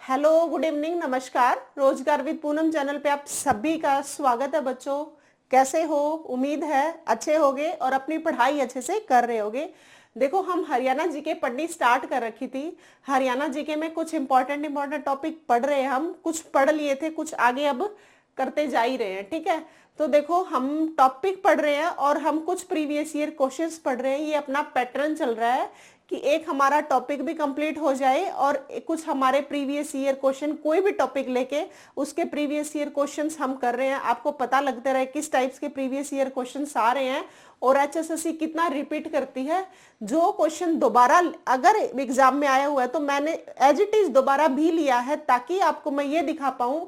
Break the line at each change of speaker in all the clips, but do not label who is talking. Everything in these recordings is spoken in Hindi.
हेलो, गुड इवनिंग, नमस्कार। रोजगार विद पूनम चैनल पे आप सभी का स्वागत है। बच्चों, कैसे हो? उम्मीद है अच्छे होगे और अपनी पढ़ाई अच्छे से कर रहे होगे। देखो, हम हरियाणा जीके पढ़नी स्टार्ट कर रखी थी। हरियाणा जीके में कुछ इंपॉर्टेंट टॉपिक पढ़ रहे हैं। हम कुछ पढ़ लिए थे, कुछ आगे अब करते जा ही रहे हैं। ठीक है, तो देखो, हम टॉपिक पढ़ रहे हैं और हम कुछ प्रीवियस ईयर क्वेश्चंस पढ़ रहे हैं। ये अपना पैटर्न चल रहा है कि एक हमारा टॉपिक भी कंप्लीट हो जाए और कुछ हमारे प्रीवियस ईयर क्वेश्चन, कोई भी टॉपिक लेके उसके प्रीवियस ईयर क्वेश्चंस हम कर रहे हैं। आपको पता लगता रहे किस टाइप्स के प्रीवियस ईयर क्वेश्चंस आ रहे हैं और एचएसएससी कितना रिपीट करती है। जो क्वेश्चन दोबारा अगर एग्जाम में आया हुआ है तो मैंने एज इट इज दोबारा भी लिया है, ताकि आपको मैं ये दिखा पाऊं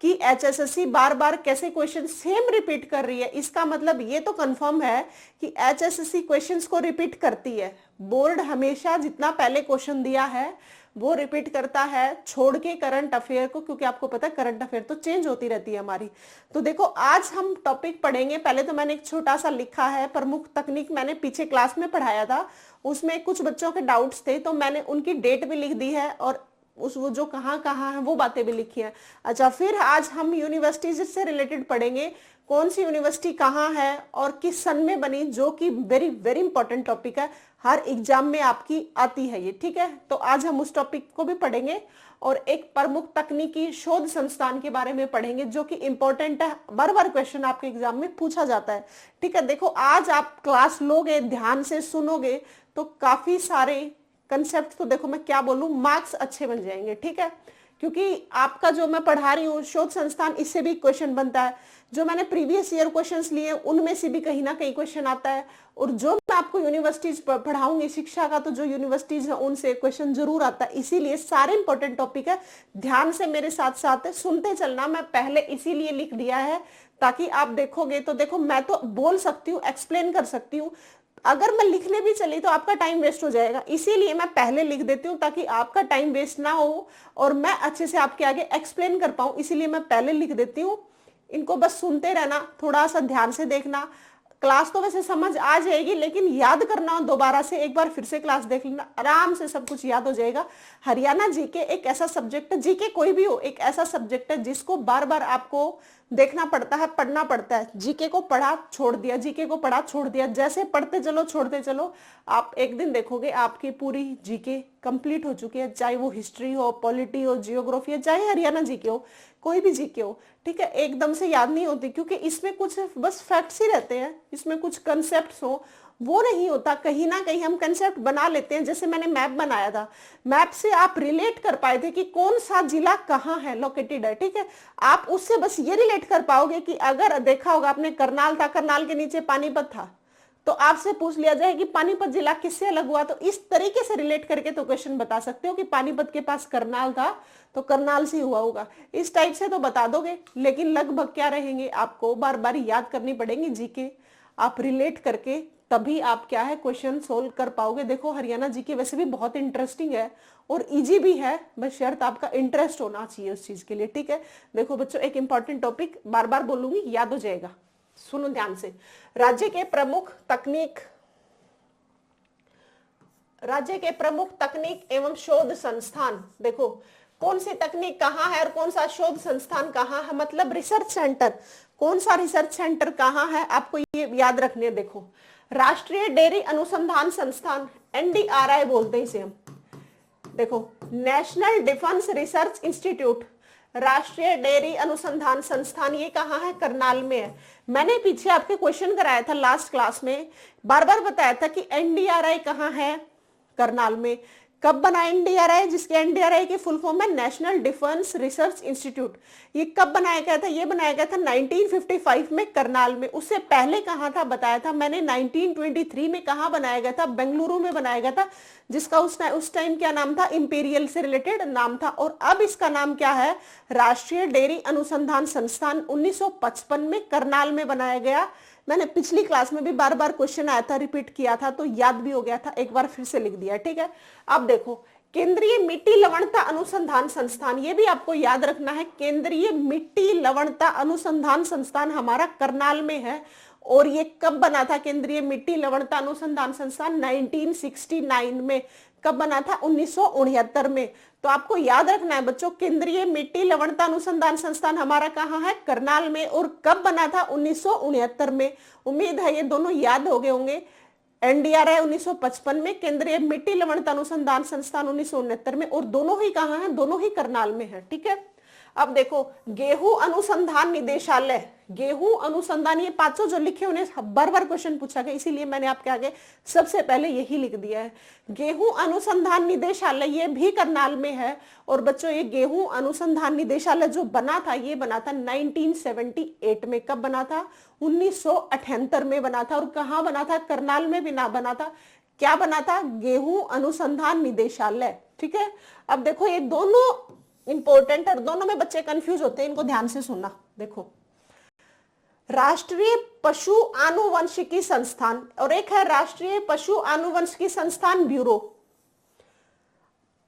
कि एचएसएससी बार बार कैसे क्वेश्चन सेम रिपीट कर रही है। इसका मतलब ये तो कंफर्म है कि एचएसएससी क्वेश्चंस को रिपीट करती है। बोर्ड हमेशा जितना पहले क्वेश्चन दिया है वो रिपीट करता है, छोड़ के करंट अफेयर को, क्योंकि आपको पता है करंट अफेयर तो चेंज होती रहती है हमारी। तो देखो, आज हम टॉपिक पढ़ेंगे। पहले तो मैंने एक छोटा सा लिखा है, प्रमुख तकनीक मैंने पीछे क्लास में पढ़ाया था, उसमें कुछ बच्चों के डाउट्स थे तो मैंने उनकी डेट भी लिख दी है और वो जो कहाँ है वो बातें भी लिखी हैं। अच्छा, फिर आज हम यूनिवर्सिटीज से रिलेटेड पढ़ेंगे। कौन सी यूनिवर्सिटी कहाँ है और किस सन में बनी, जो कि वेरी वेरी इंपॉर्टेंट टॉपिक है, हर एग्जाम में आपकी आती है ये। ठीक है, तो आज हम उस टॉपिक को भी पढ़ेंगे और एक प्रमुख तकनीकी शोध संस्थान के बारे में पढ़ेंगे, जो कि इंपॉर्टेंट है। बार बार क्वेश्चन आपके एग्जाम में पूछा जाता है। ठीक है, देखो, आज आप क्लास लोगे, ध्यान से सुनोगे तो काफी सारे कंसेप्ट, तो देखो मैं क्या बोलूं, मार्क्स अच्छे बन जाएंगे। ठीक है, क्योंकि आपका जो मैं पढ़ा रही हूँ शोध संस्थान, इससे भी क्वेश्चन बनता है। जो मैंने प्रीवियस ईयर क्वेश्चंस लिए उनमें से भी कहीं ना कहीं क्वेश्चन आता है। और जो मैं आपको यूनिवर्सिटीज पढ़ाऊंगी शिक्षा का, तो जो यूनिवर्सिटीज है उनसे क्वेश्चन जरूर आता है। इसीलिए सारे इंपॉर्टेंट टॉपिक है, ध्यान से मेरे साथ साथ सुनते चलना। मैं पहले इसीलिए लिख दिया है ताकि आप देखोगे तो देखो, मैं तो बोल सकती हूँ, एक्सप्लेन कर सकती हूँ, अगर मैं लिखने भी चली तो आपका टाइम वेस्ट हो जाएगा। इसीलिए मैं पहले लिख देती हूँ ताकि आपका टाइम वेस्ट ना हो और मैं अच्छे से आपके आगे एक्सप्लेन कर पाऊँ। इसीलिए मैं पहले लिख देती हूँ। इनको बस सुनते रहना, थोड़ा सा ध्यान से देखना। क्लास तो वैसे समझ आ जाएगी, लेकिन याद करना दोबारा से, एक बार फिर से क्लास देख लेना, आराम से सब कुछ याद हो जाएगा। हरियाणा जीके एक ऐसा सब्जेक्ट है, जीके कोई भी हो, एक ऐसा सब्जेक्ट है जिसको बार बार आपको देखना पड़ता है, पढ़ना पड़ता है। जीके को पढ़ा छोड़ दिया, जीके को पढ़ा छोड़ दिया, जैसे पढ़ते चलो छोड़ते चलो, आप एक दिन देखोगे आपकी पूरी जीके कंप्लीट हो चुकी है। चाहे वो हिस्ट्री हो, पॉलिटी हो, जियोग्राफी हो, चाहे हरियाणा जीके हो, कोई भी जीके हो। ठीक है, एकदम से याद नहीं होती, क्योंकि इसमें कुछ बस फैक्ट्स ही रहते हैं, इसमें कुछ कंसेप्ट्स हो वो नहीं होता। कहीं ना कहीं हम कंसेप्ट बना लेते हैं। जैसे मैंने मैप बनाया था, मैप से आप रिलेट कर पाए थे कि कौन सा जिला कहाँ है, लोकेटेड है। ठीक है, आप उससे बस ये रिलेट कर पाओगे कि अगर देखा होगा आपने, करनाल था, करनाल के नीचे पानीपत था, तो आपसे पूछ लिया जाए कि पानीपत जिला किससे अलग हुआ, तो इस तरीके से रिलेट करके तो क्वेश्चन बता सकते हो कि पानीपत के पास करनाल था तो करनाल से हुआ होगा। इस टाइप से तो बता दोगे, लेकिन लगभग क्या रहेंगे, आपको बार बार याद करनी पड़ेगी जीके। आप रिलेट करके तभी आप क्या है क्वेश्चन सोल्व कर पाओगे। देखो, हरियाणा जीके वैसे भी बहुत इंटरेस्टिंग है और इजी भी है, बस शर्त आपका इंटरेस्ट होना चाहिए उस चीज के लिए। ठीक है, देखो बच्चों, एक इंपॉर्टेंट टॉपिक बार बार बोलूंगी, याद हो जाएगा, सुनो ध्यान से। राज्य के प्रमुख तकनीक एवं शोध संस्थान। देखो, कौन सी तकनीक कहाँ है और कौन सा शोध संस्थान कहाँ है, मतलब रिसर्च सेंटर, कौन सा रिसर्च सेंटर कहाँ है, आपको ये याद रखने। देखो, राष्ट्रीय डेयरी अनुसंधान संस्थान, एनडीआरआई बोलते हैं इसे हम। देखो, नेशनल डिफेंस रिसर्च इंस्टीट्यूट, राष्ट्रीय डेयरी अनुसंधान संस्थान, ये कहाँ है, करनाल में है। मैंने पीछे आपके क्वेश्चन कराया था लास्ट क्लास में, बार बार बताया था कि एनडीआरआई कहाँ है, करनाल में। कब बना एनडीआरआई, जिसके एनडीआरआई की फुल फॉर्म है नेशनल डिफेंस रिसर्च इंस्टीट्यूट। ये कब बनाया गया था, ये बनाया गया था 1955 में करनाल में। उससे पहले कहाँ था बताया था मैंने, 1923 में कहाँ बनाया गया था, बेंगलुरु में बनाया गया था, जिसका उस टाइम क्या नाम था, इंपीरियल से रिलेटेड नाम था। और अब इसका नाम क्या है, राष्ट्रीय डेयरी अनुसंधान संस्थान। 1955 में करनाल में बनाया गया। मैंने पिछली क्लास में भी बार बार क्वेश्चन आया था, रिपीट किया था, तो याद भी हो गया था, एक बार फिर से लिख दिया। ठीक है, अब देखो, केंद्रीय मिट्टी लवणता अनुसंधान संस्थान, ये भी आपको याद रखना है। केंद्रीय मिट्टी लवणता अनुसंधान संस्थान हमारा करनाल में है। और ये कब बना था केंद्रीय मिट्टी लवणता अनुसंधान संस्थान, 1969 में। कब बना था? 1969 में। तो आपको याद रखना है बच्चों, केंद्रीय मिट्टी लवणता अनुसंधान संस्थान हमारा कहाँ है? करनाल में। और कब बना था? 1969 में। उम्मीद है ये दोनों याद हो गए होंगे। एनडीआर है 1955 में, केंद्रीय मिट्टी लवणता अनुसंधान संस्थान 1969 में, और दोनों ही कहाँ हैं? दोनों ही करनाल में है। ठीक है। अब देखो, गेहूं अनुसंधान निदेशालय, गेहूं अनुसंधान, ये पांचों जो लिखे उन्हें बार बार क्वेश्चन पूछा गया, इसीलिए मैंने आपके आगे सबसे पहले यही लिख दिया है। गेहूं अनुसंधान निदेशालय ये भी करनाल में है। और बच्चों ये गेहूं अनुसंधान निदेशालय जो बना था, ये बना था 1978 में। कब बना था? 1978 में बना था। और कहाँ बना था? करनाल में भी ना बना था। क्या बना था? गेहूं अनुसंधान निदेशालय। ठीक है। अब देखो, ये दोनों इंपॉर्टेंट और दोनों में बच्चे कंफ्यूज होते हैं, इनको ध्यान से सुनना। देखो, राष्ट्रीय पशु आनुवंशिकी संस्थान और एक है राष्ट्रीय पशु आनुवंशिकी संस्थान ब्यूरो।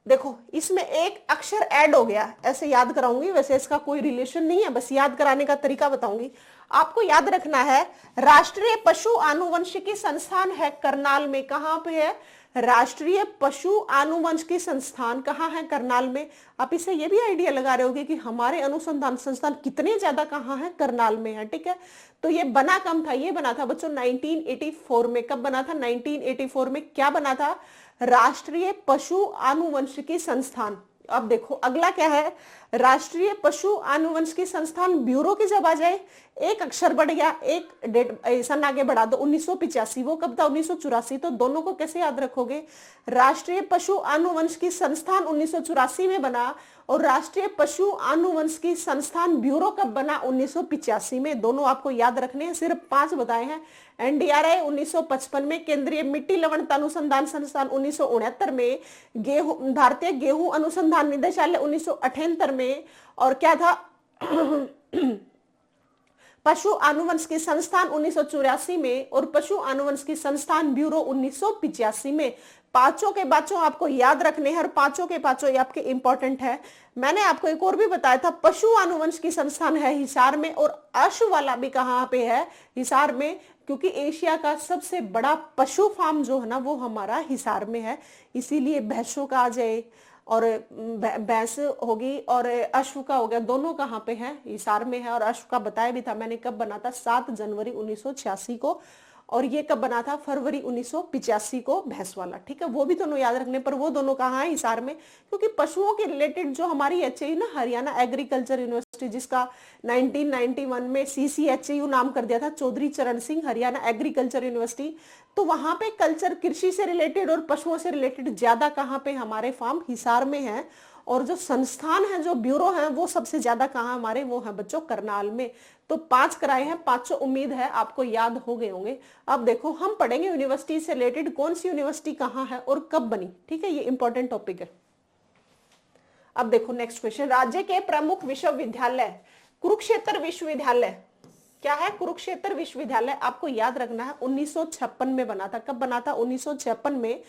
देखो, इसमें एक अक्षर ऐड हो गया, ऐसे याद कराऊंगी, वैसे इसका कोई रिलेशन नहीं है, बस याद कराने का तरीका बताऊंगी। आपको याद रखना है, राष्ट्रीय पशु आनुवंशिकी संस्थान है करनाल में। कहां पे है? राष्ट्रीय पशु आनुवंशिकी संस्थान कहाँ है? करनाल में। आप इससे ये भी आइडिया लगा रहे होगे कि हमारे अनुसंधान संस्थान कितने ज्यादा कहाँ है? करनाल में है। ठीक है। तो ये बना कम था, ये बना था बच्चों 1984 में। कब बना था? 1984 में। क्या बना था? राष्ट्रीय पशु आनुवंशिकी संस्थान। अब देखो, अगला क्या है? राष्ट्रीय पशु आनुवंशिकी संस्थान ब्यूरो की जब आ जाए, एक अक्षर बढ़ गया, एक डेट सन आगे बढ़ा दो, 1985। वो कब था? 1984। तो दोनों को कैसे याद रखोगे? राष्ट्रीय पशु आनुवंशिकी संस्थान 1984 में बना, और राष्ट्रीय पशु आनुवंशिकी संस्थान ब्यूरो कब बना? 1985 में। दोनों आपको याद रखने हैं, सिर्फ 5 बताए हैं। एनडीआरआई 1955 में, केंद्रीय मिट्टी लवणता अनुसंधान संस्थान 1969 में, गेहूं भारतीय गेहूं अनुसंधान निदेशालय 1978 में, और क्या था? पशु आनुवंशिकी संस्थान 1984 में, और पशु आनुवंशिकी संस्थान ब्यूरो 1985 में। पांचों के पांचों आपको याद रखने हैं, और पांचों के पांचों ये आपके इंपॉर्टेंट है। मैंने आपको एक और भी बताया था, पशु आनुवंशिकी संस्थान है हिसार में, और अश्व वाला भी कहाँ पे है? हिसार में, क्योंकि एशिया का सबसे बड़ा पशु फार्म जो है ना, वो हमारा हिसार में है। इसीलिए भैंसों का आ जाए, और भैंस होगी, और अश्व का हो गया, दोनों कहाँ पे हैं? हिसार में है। और अश्व का बताया भी था मैंने, कब बना था? 7 जनवरी 1986 को। और ये कब बना था? फरवरी 1985 को, भैंस वाला। ठीक है। वो भी दोनों याद रखने, पर वो दोनों कहाँ है? हिसार में। क्योंकि पशुओं के रिलेटेड जो हमारी एचएयू ना, हरियाणा एग्रीकल्चर यूनिवर्सिटी, जिसका 1991 में सीसीएचयू नाम कर दिया था, चौधरी चरण सिंह हरियाणा एग्रीकल्चर यूनिवर्सिटी, तो वहां पे कल्चर, कृषि से रिलेटेड और पशुओं से रिलेटेड ज्यादा कहाँ पे हमारे फार्म? हिसार में है। और जो संस्थान है, जो ब्यूरो है, वो सबसे ज्यादा कहाँ हमारे? वो है बच्चों करनाल में। तो 5 कराए हैं, पांचों उम्मीद है आपको याद हो गए होंगे। अब देखो, हम पढ़ेंगे यूनिवर्सिटी से रिलेटेड, कौन सी यूनिवर्सिटी कहाँ है और कब बनी। ठीक है, ये इंपॉर्टेंट टॉपिक है। अब देखो नेक्स्ट क्वेश्चन, राज्य के प्रमुख विश्वविद्यालय। कुरुक्षेत्र विश्वविद्यालय क्या है? कुरुक्षेत्र विश्वविद्यालय आपको याद रखना है, 1956 में बना था। कब बना था? 1956 में।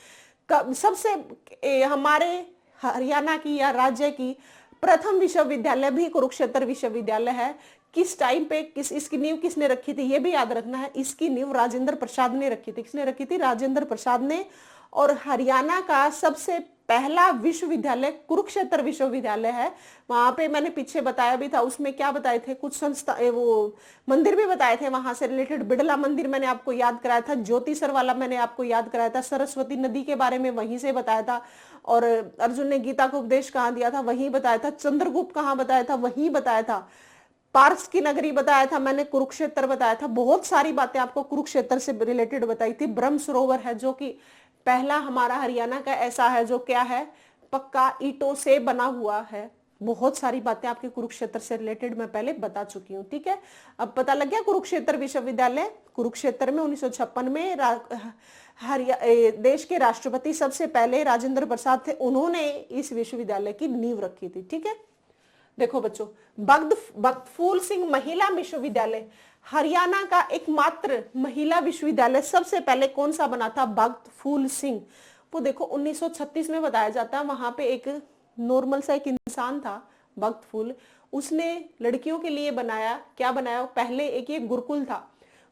सबसे हमारे हरियाणा की या राज्य की प्रथम विश्वविद्यालय भी कुरुक्षेत्र विश्वविद्यालय है। किस टाइम पे, इसकी नींव किसने रखी थी? ये भी याद रखना है, इसकी नींव राजेंद्र प्रसाद ने रखी थी। किसने रखी थी? राजेंद्र प्रसाद ने। और हरियाणा का सबसे पहला विश्वविद्यालय कुरुक्षेत्र विश्वविद्यालय है। वहां पे मैंने पीछे बताया भी था, उसमें क्या बताए थे? कुछ संस्था, वो मंदिर भी बताए थे वहां से रिलेटेड। बिड़ला मंदिर मैंने आपको याद कराया था, ज्योतिसर वाला मैंने आपको याद कराया था, सरस्वती नदी के बारे में वहीं से बताया था, और अर्जुन ने गीता को उपदेश कहाँ दिया था, वहीं बताया था। चंद्रगुप्त कहाँ बताया था, वहीं बताया था। पार्स की नगरी बताया था मैंने, कुरुक्षेत्र बताया था। बहुत सारी बातें आपको कुरुक्षेत्र से रिलेटेड बताई थी। ब्रह्म सरोवर है, जो कि पहला हमारा हरियाणा का ऐसा है जो क्या है? पक्का ईंटों से बना हुआ है। बहुत सारी बातें आपके कुरुक्षेत्र से रिलेटेड मैं पहले बता चुकी हूँ। ठीक है, अब पता लग गया कुरुक्षेत्र विश्वविद्यालय। कुरुक्षेत्र में 1956 में देश के राष्ट्रपति सबसे पहले राजेंद्र प्रसाद थे, उन्होंने इस विश्वविद्यालय की नींव रखी थी। ठीक है, देखो बच्चों, भक्त फूल सिंह महिला विश्वविद्यालय हरियाणा का एकमात्र महिला विश्वविद्यालय सबसे पहले कौन सा बना था? भक्त फूल सिंह। वो देखो 1936 में बताया जाता है। वहां पे एक नॉर्मल सा एक इंसान था, भक्त फूल, उसने लड़कियों के लिए बनाया, क्या बनाया? पहले एक ये गुरुकुल था,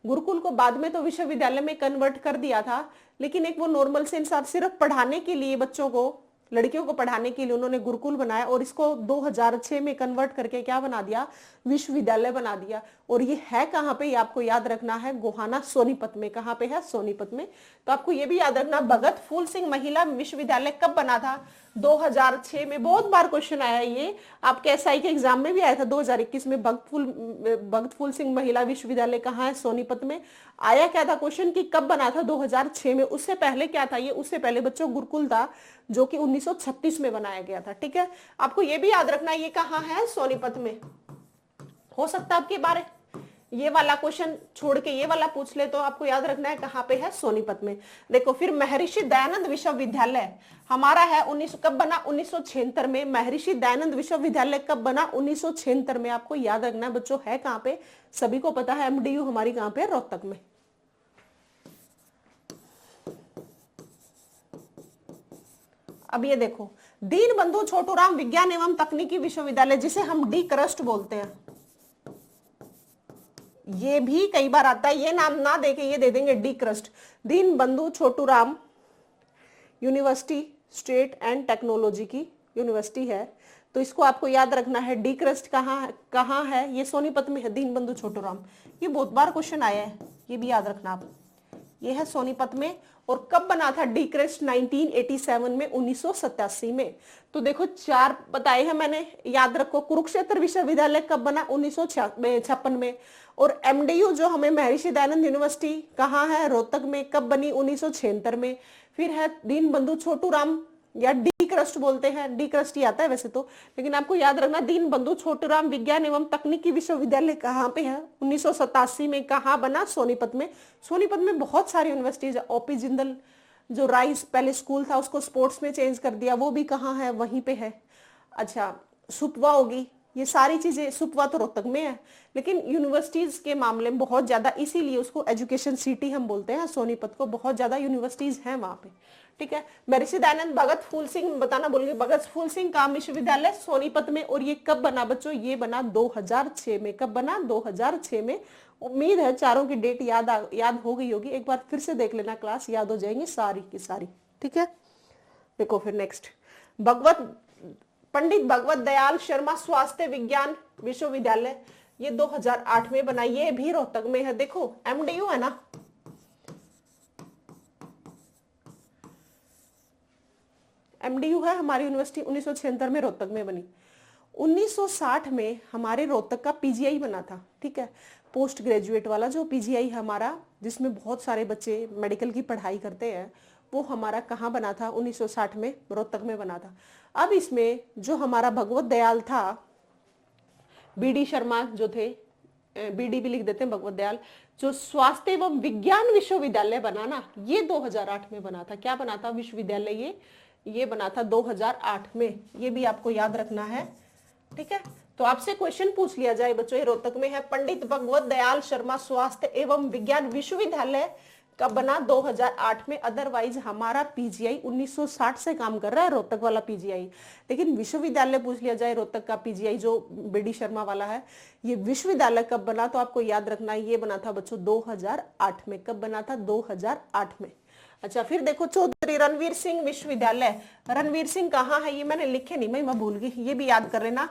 गुरुकुल को बाद में तो विश्वविद्यालय में कन्वर्ट कर दिया था, लेकिन एक वो नॉर्मल से इंसान सिर्फ पढ़ाने के लिए, बच्चों को, लड़कियों को पढ़ाने के लिए उन्होंने गुरुकुल बनाया और इसको 2006 में कन्वर्ट करके क्या बना दिया, विश्वविद्यालय बना दिया। और ये है कहाँ पे, ये आपको याद रखना है, गोहाना सोनीपत में। कहाँ पे है, सोनीपत में। तो आपको ये भी याद रखना, भगत फूल सिंह महिला विश्वविद्यालय कब बना था, 2006 में। बहुत बार क्वेश्चन आया ये, आपके एसआई के एग्जाम में भी आया था 2021 में। भगत फूल सिंह महिला विश्वविद्यालय कहाँ है, सोनीपत में। आया क्या था क्वेश्चन कि कब बना था, 2006 में। उससे पहले क्या था ये, उससे पहले बच्चों गुरुकुल था, जो कि 1936 में बनाया गया था। ठीक है, आपको ये भी याद रखना, ये कहाँ है, सोनीपत में। हो सकता है आपके बारे ये वाला क्वेश्चन छोड़ के ये वाला पूछ ले, तो आपको याद रखना है कहाँ पे है, सोनीपत में। देखो फिर महर्षि दयानंद विश्वविद्यालय हमारा है कब बना, 1976 में। महर्षि दयानंद विश्वविद्यालय कब बना, 1976 में। आपको याद रखना है बच्चों, है कहाँ पे, सभी को पता है, एमडीयू हमारी कहाँ पे, रोहतक में। अब ये देखो, दीन बंधु छोटूराम विज्ञान एवं तकनीकी विश्वविद्यालय, जिसे हम डी क्रस्ट बोलते हैं, ये भी कई बार आता है, ये नाम ना देके ये दे देंगे डी क्रस्ट। दीन बंधु Chhoturam university state and technology की यूनिवर्सिटी है, तो इसको आपको याद रखना है। डी क्रस्ट कहाँ है, ये सोनीपत में है, दीन बंधु छोटूराम। ये बहुत बार क्वेश्चन आया है, ये भी याद रखना आप। ये है सोनीपत में। और कब बना था डी क्रस्ट, 1987 में, 1987 में। तो देखो 4 बताए हैं मैंने, याद रखो। कुरुक्षेत्र विश्वविद्यालय कब बना, 1956 में। और एमडीयू जो हमें महर्षि दयानंद यूनिवर्सिटी कहाँ है, रोहतक में, कब बनी, 1976 में। फिर है दीन बंधु छोटूराम, या डी क्रस्ट बोलते हैं, डी क्रस्ट ही आता है वैसे तो, लेकिन आपको याद रखना, दीन बंधु छोटूराम विज्ञान एवं तकनीकी विश्वविद्यालय कहाँ पे है, 1987 में। कहाँ बना, सोनीपत में। सोनीपत में बहुत सारी यूनिवर्सिटीज है। ओपी जिंदल जो राइस पहले स्कूल था, उसको स्पोर्ट्स में चेंज कर दिया, वो भी कहाँ है, वहीं पे है। अच्छा, सुपवा होगी, ये सारी चीजें, सुपवा तो रोहतक में है, लेकिन यूनिवर्सिटीज के मामले में बहुत ज्यादा, इसीलिए उसको एजुकेशन सिटी हम बोलते हैं सोनीपत को, बहुत ज्यादा यूनिवर्सिटीज हैं वहां पे। ठीक है, महर्षि दयानंद भगत फूल सिंह बताना भूल गए, भगत फूल सिंह काम विश्वविद्यालय सोनीपत में। और ये कब बना बच्चों, ये बना 2006 में। कब बना, 2006 में। उम्मीद है चारों की डेट याद हो गई होगी, एक बार फिर से देख लेना, क्लास याद हो जाएंगी सारी की सारी। ठीक है, देखो फिर नेक्स्ट, पंडित भगवत दयाल शर्मा स्वास्थ्य विज्ञान विश्वविद्यालय, ये 2008 में बना, ये भी रोहतक में है। देखो एमडीयू है ना, एमडीयू है हमारी यूनिवर्सिटी, 1976 में रोहतक में बनी। 1960 में हमारे रोहतक का पीजीआई बना था। ठीक है, पोस्ट ग्रेजुएट वाला जो पीजीआई हमारा, जिसमें बहुत सारे बच्चे मेडिकल की पढ़ाई करते हैं, वो हमारा कहाँ बना था, 1960 में रोहतक में बना था। अब इसमें जो हमारा भगवत दयाल था, बीडी शर्मा जो थे, बीडी भी लिख देते हैं, भगवत दयाल, जो स्वास्थ्य एवं विज्ञान विश्वविद्यालय बना ना, ये 2008 में बना था। क्या बना था, विश्वविद्यालय ये बना था 2008 में। ये भी आपको याद रखना है। ठीक है, तो आपसे क्वेश्चन पूछ लिया जाए बच्चों, ये रोहतक में है, पंडित भगवत दयाल शर्मा स्वास्थ्य एवं विज्ञान विश्वविद्यालय कब बना, 2008 में। अदरवाइज हमारा पीजीआई 1960 से काम कर रहा है, रोहतक वाला पीजीआई। लेकिन विश्वविद्यालय पूछ लिया जाए, रोहतक का पीजीआई जो बीडी शर्मा वाला है, ये विश्वविद्यालय कब बना, तो आपको याद रखना है, ये बना था बच्चों 2008 में। कब बना था, 2008 में। अच्छा, फिर देखो चौधरी रणवीर सिंह विश्वविद्यालय, रणवीर सिंह कहाँ है, ये मैंने लिखे नहीं, मैं भूल गई, ये भी याद कर लेना।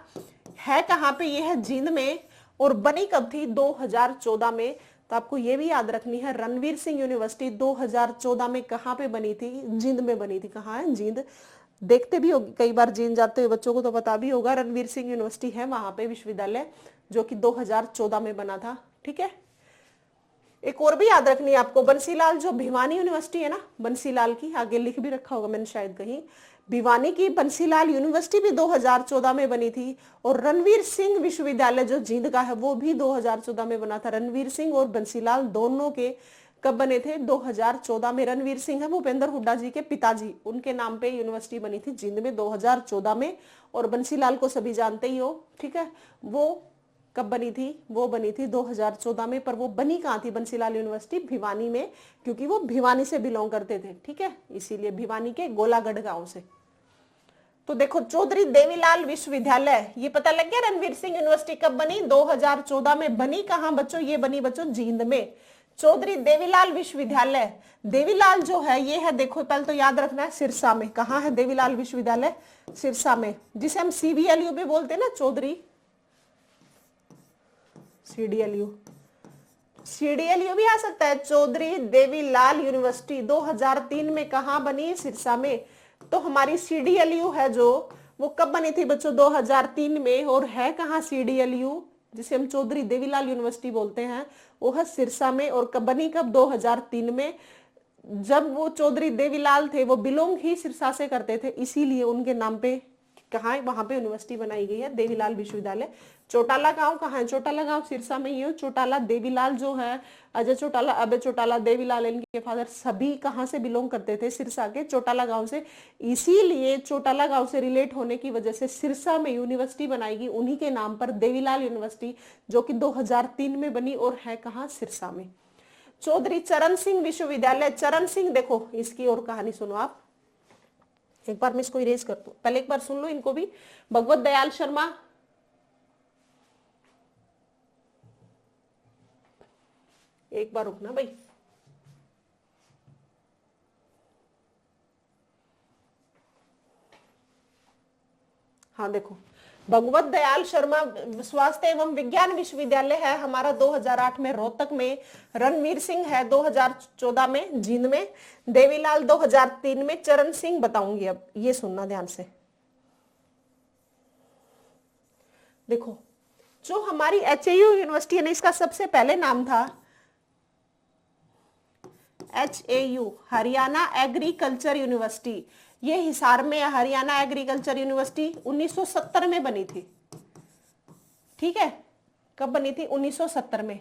है कहाँ पे, ये है जींद में। और बनी कब थी, 2014 में। तो आपको ये भी याद रखनी है, रणवीर सिंह यूनिवर्सिटी 2014 में कहाँ पे बनी थी, जींद में बनी थी। कहाँ है, जींद। देखते भी होगी कई बार, जींद जाते हुए बच्चों को तो पता भी होगा, रणवीर सिंह यूनिवर्सिटी है वहां पे विश्वविद्यालय, जो कि 2014 में बना था। ठीक है, एक और भी याद रखनी है आपको, बंसीलाल जो भिवानी यूनिवर्सिटी है ना, बंसीलाल की, आगे लिख भी रखा होगा मैंने शायद कहीं, भिवानी की बंसीलाल यूनिवर्सिटी भी 2014 में बनी थी। और रणवीर सिंह विश्वविद्यालय जो जींद का है, वो भी 2014 में बना था। रणवीर सिंह और बंसीलाल दोनों के कब बने थे, 2014 में। रणवीर सिंह है भूपेंद्र हुड्डा जी के पिताजी, उनके नाम पे यूनिवर्सिटी बनी थी जींद में 2014 में। और बंसीलाल को सभी जानते ही हो। ठीक है, वो कब बनी थी, वो बनी थी 2014 में। पर वो बनी कहाँ थी, बंसीलाल यूनिवर्सिटी भिवानी में, क्योंकि वो भिवानी से बिलोंग करते थे। ठीक है, इसीलिए भिवानी के गोलागढ़ गांव से। तो देखो चौधरी देवीलाल विश्वविद्यालय, ये पता लग गया रणवीर सिंह यूनिवर्सिटी कब बनी, 2014 में। बनी कहाँ बच्चों, ये बनी बच्चों जींद में। चौधरी देवीलाल विश्वविद्यालय, देवीलाल जो है ये है, देखो पहले तो याद रखना है सिरसा में। कहाँ है देवीलाल विश्वविद्यालय? सिरसा में, जिसे हम CVLU भी बोलते हैं ना, चौधरी CDLU भी आ सकता है। चौधरी देवीलाल यूनिवर्सिटी 2003 में कहाँ बनी? सिरसा में। तो हमारी CDLU है जो, वो कब बनी थी बच्चों? 2003 में। और है कहाँ CDLU, जिसे हम चौधरी देवीलाल यूनिवर्सिटी बोलते हैं, वो है सिरसा में। और कब बनी? कब? 2003 में। जब वो चौधरी देवीलाल थे वो बिलोंग ही सिरसा से करते थे, इसीलिए उनके नाम पे कहाँ है, वहां पे यूनिवर्सिटी बनाई गई है, देवीलाल विश्वविद्यालय। चौटाला गांव कहाँ है? चौटाला गांव सिरसा में ही है। चौटाला देवीलाल जो है, अजय चौटाला, अभय चौटाला, देवीलाल, इनके फादर सभी कहाँ से बिलोंग करते थे? सिरसा के चौटाला गांव से। इसीलिए चौटाला गांव से रिलेट होने की वजह से सिरसा में यूनिवर्सिटी बनाई गई उन्हीं के नाम पर, देवीलाल यूनिवर्सिटी, जो कि 2003 में बनी और है कहाँ? सिरसा में। चौधरी चरण सिंह विश्वविद्यालय, चरण सिंह, देखो इसकी और कहानी सुनो आप। एक बार मैं इसको इरेज कर दूं, पहले एक बार सुन लो इनको भी। भगवत दयाल शर्मा, एक बार रुकना भाई। हाँ देखो, भगवत दयाल शर्मा स्वास्थ्य एवं विज्ञान विश्वविद्यालय है हमारा 2008 में रोहतक में। रणवीर सिंह है 2014 में जींद में। देवीलाल 2003 में। चरण सिंह बताऊंगी अब, ये सुनना ध्यान से। देखो, जो हमारी HAU यूनिवर्सिटी है ना, इसका सबसे पहले नाम था HAU, हरियाणा एग्रीकल्चर यूनिवर्सिटी। ये हिसार में हरियाणा एग्रीकल्चर यूनिवर्सिटी 1970 में बनी थी। ठीक है, कब बनी थी? 1970 में।